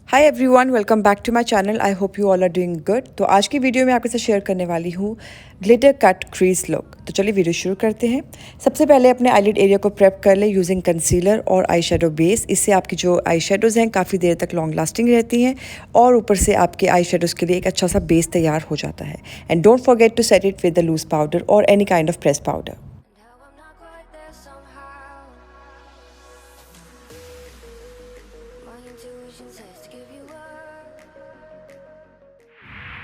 Hi everyone, welcome back to my channel. I hope you all are doing good. तो आज की video में आपके साथ शेयर करने वाली हूँ ग्लिटर कट क्रीज लुक। तो चलिए वीडियो शुरू करते हैं। सबसे पहले अपने आईलिड एरिया को प्रेप कर ले यूजिंग कंसीलर और आई शेडो बेस। इससे आपकी जो आई शेडोज़ हैं काफ़ी देर तक लॉन्ग लास्टिंग रहती हैं और ऊपर से आपके आई शेडोज़ के लिए एक अच्छा सा बेस तैयार हो जाता है। And don't forget to set it with the loose powder और any kind of press powder.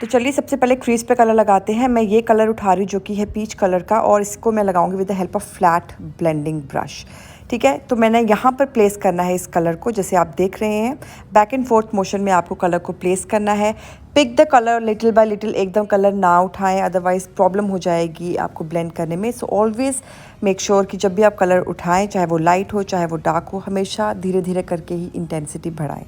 तो चलिए सबसे पहले क्रीज पे कलर लगाते हैं। मैं ये कलर उठा रही हूँ जो कि है पीच कलर का, और इसको मैं लगाऊंगी with the help of flat blending brush. ठीक है, तो मैंने यहाँ पर प्लेस करना है इस कलर को, जैसे आप देख रहे हैं बैक एंड फोर्थ मोशन में आपको कलर को प्लेस करना है। Pick the colour little by little, एकदम कलर ना उठाएं, अदरवाइज प्रॉब्लम हो जाएगी आपको ब्लेंड करने में। सो ऑलवेज मेक श्योर कि जब भी आप कलर उठाएं, चाहे वो लाइट हो चाहे वो डार्क हो, हमेशा धीरे धीरे करके ही इंटेंसिटी बढ़ाएं।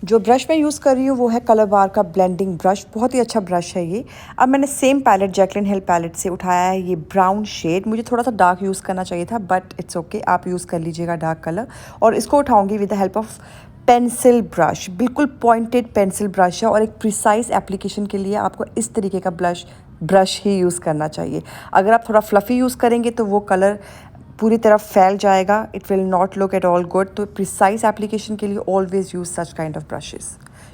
जो ब्रश मैं यूज़ कर रही हूँ वो है कलर बार का ब्लेंडिंग ब्रश। बहुत ही अच्छा ब्रश है ये। अब मैंने same palette Jaclyn Hill palette से उठाया है ये ब्राउन शेड। मुझे थोड़ा सा डार्क यूज़ करना चाहिए था, बट इट्स ओके, आप यूज़ कर लीजिएगा डार्क कलर। और इसको उठाऊंगी with the help of pencil brush. बिल्कुल पॉइंटेड पेंसिल ब्रश है और एक प्रिसाइज एप्लीकेशन के लिए आपको इस तरीके का ब्रश ही यूज़ करना चाहिए। अगर आप थोड़ा फ्लफ़ी यूज़ करेंगे तो वो कलर पूरी तरफ फैल जाएगा, it will not look at all good. तो प्रिसाइज एप्लीकेशन के लिए always use such kind of brushes.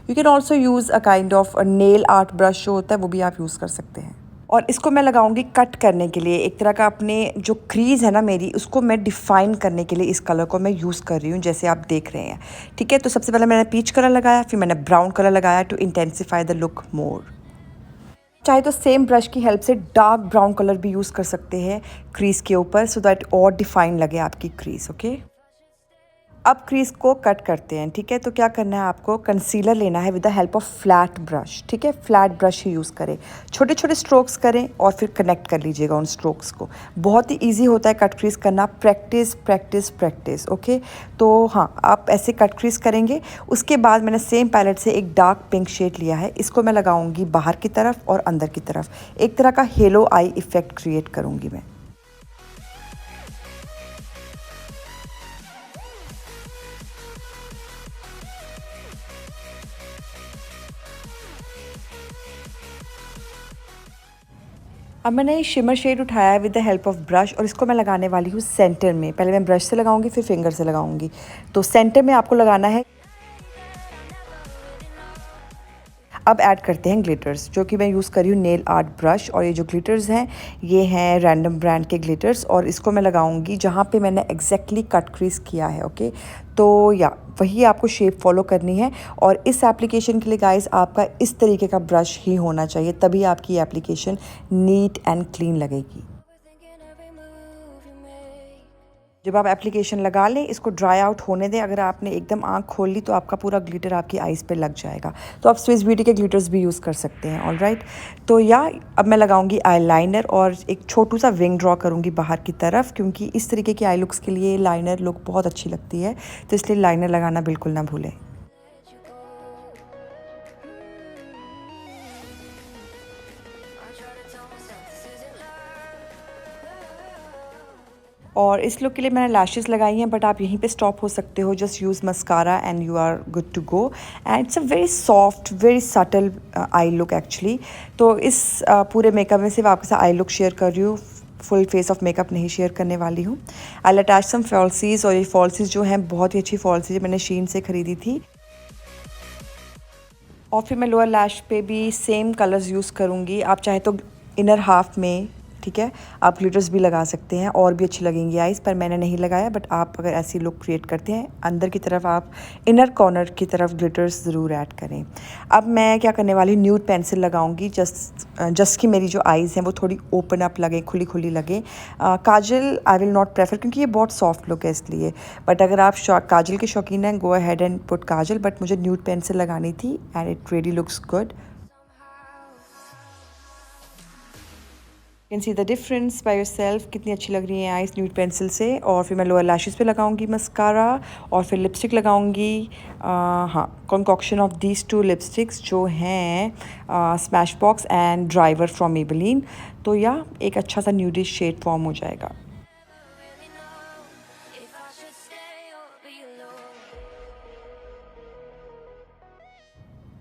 You can also use a kind of nail art brush जो होता है वो भी आप यूज़ कर सकते हैं। और इसको मैं लगाऊंगी कट करने के लिए, एक तरह का अपने जो क्रीज है ना मेरी, उसको मैं डिफाइन करने के लिए इस कलर को मैं यूज़ कर रही हूँ, जैसे आप देख रहे हैं। ठीक है, तो सबसे पहले मैंने पीच कलर लगाया, फिर मैंने ब्राउन कलर लगाया to intensify the look more. चाहे तो सेम ब्रश की हेल्प से डार्क ब्राउन कलर भी यूज़ कर सकते हैं क्रीज के ऊपर, सो दैट और डिफाइन लगे आपकी क्रीज। ओके, अब क्रीज को कट करते हैं। ठीक है, तो क्या करना है, आपको कंसीलर लेना है with the help of flat brush. ठीक है, फ्लैट ब्रश ही यूज़ करें, छोटे छोटे स्ट्रोक्स करें और फिर कनेक्ट कर लीजिएगा उन स्ट्रोक्स को। बहुत ही इजी होता है कट क्रीज करना, प्रैक्टिस प्रैक्टिस प्रैक्टिस। ओके, तो हाँ, आप ऐसे कट क्रीज करेंगे। उसके बाद मैंने सेम पैलेट से एक डार्क पिंक शेड लिया है, इसको मैं लगाऊंगी बाहर की तरफ और अंदर की तरफ। एक तरह का हेलो आई इफेक्ट क्रिएट करूँगी मैं। अब मैंने शिमर शेड उठाया है with the help of brush, और इसको मैं लगाने वाली हूँ सेंटर में। पहले मैं ब्रश से लगाऊंगी फिर फिंगर से लगाऊंगी। तो सेंटर में आपको लगाना है। अब ऐड करते हैं ग्लिटर्स, जो कि मैं यूज़ कर रही हूँ नेल आर्ट ब्रश। और ये जो ग्लिटर्स हैं ये हैं रैंडम ब्रांड के ग्लिटर्स, और इसको मैं लगाऊंगी जहाँ पे मैंने एग्जैक्टली कट क्रीज किया है। ओके, तो या वही आपको शेप फॉलो करनी है। और इस एप्लीकेशन के लिए गाइस आपका इस तरीके का ब्रश ही होना चाहिए, तभी आपकी एप्लीकेशन नीट एंड क्लीन लगेगी। जब आप एप्लीकेशन लगा लें, इसको ड्राई आउट होने दें। अगर आपने एकदम आंख खोल ली तो आपका पूरा ग्लिटर आपकी आईज़ पे लग जाएगा। तो आप स्विस ब्यूटी के ग्लिटर्स भी यूज़ कर सकते हैं। ऑलराइट, तो या अब मैं लगाऊंगी आई लाइनर और एक छोटू सा विंग ड्रॉ करूंगी बाहर की तरफ, क्योंकि इस तरीके की आई लुक्स के लिए लाइनर लुक बहुत अच्छी लगती है। तो इसलिए लाइनर लगाना बिल्कुल ना भूलें। और इस लुक के लिए मैंने लैशेस लगाई हैं, बट आप यहीं पे स्टॉप हो सकते हो। Just use mascara and you are good to go. And it's a very soft very subtle eye look actually. तो इस पूरे मेकअप में सिर्फ आपके साथ आई लुक शेयर कर रही हूँ, फुल फेस ऑफ मेकअप नहीं शेयर करने वाली हूँ। आई अटैच सम फॉल्सीज, और ये फॉल्सीज जो हैं बहुत ही अच्छी फॉल्सीज मैंने शीन से ख़रीदी थी। और फिर मैं लोअर लैश पे भी सेम कलर्स यूज़ करूँगी। आप चाहे तो इनर हाफ में, ठीक है, आप ग्लिटर्स भी लगा सकते हैं और भी अच्छी लगेंगी आइज़, पर मैंने नहीं लगाया। बट आप अगर ऐसी लुक क्रिएट करते हैं अंदर की तरफ, आप इनर कॉर्नर की तरफ ग्लिटर्स ज़रूर ऐड करें। अब मैं क्या करने वाली, न्यूड पेंसिल लगाऊंगी, जस्ट कि मेरी जो आइज़ हैं वो थोड़ी ओपन अप लगे, खुली खुली लगे। काजल आई विल नॉट प्रेफर, क्योंकि ये बहुत सॉफ्ट लुक है इसलिए। बट अगर आप काजल के शौकीन हैं, go ahead and put Kajal. But मुझे न्यूड पेंसिल लगानी थी and it really looks good. Can see the difference by yourself, कितनी अच्छी लग रही है आइस न्यूड पेंसिल से। और फिर मैं लोअर लैशेस पे लगाऊंगी मस्कारा और फिर लिपस्टिक लगाऊंगी। हाँ, concoction of these two lipsticks जो हैं smash box and driver from Maybelline. तो या एक अच्छा सा न्यूडिश शेड फॉर्म हो जाएगा।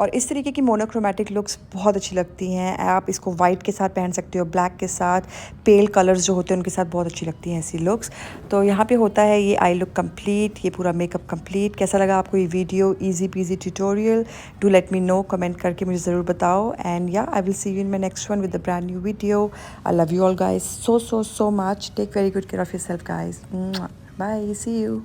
और इस तरीके की मोनोक्रोमेटिक लुक्स बहुत अच्छी लगती हैं। आप इसको वाइट के साथ पहन सकते हो, ब्लैक के साथ, पेल कलर्स जो होते हैं उनके साथ बहुत अच्छी लगती हैं ऐसी लुक्स। तो यहाँ पे होता है ये आई लुक कंप्लीट, ये पूरा मेकअप कंप्लीट। कैसा लगा आपको ये video, easy PG tutorial? Do let me know, comment करके मुझे ज़रूर बताओ। And yeah I will see you in my next one with the brand new video. I love you all guys so much. Take very good care of yourself guys. Bye, see you.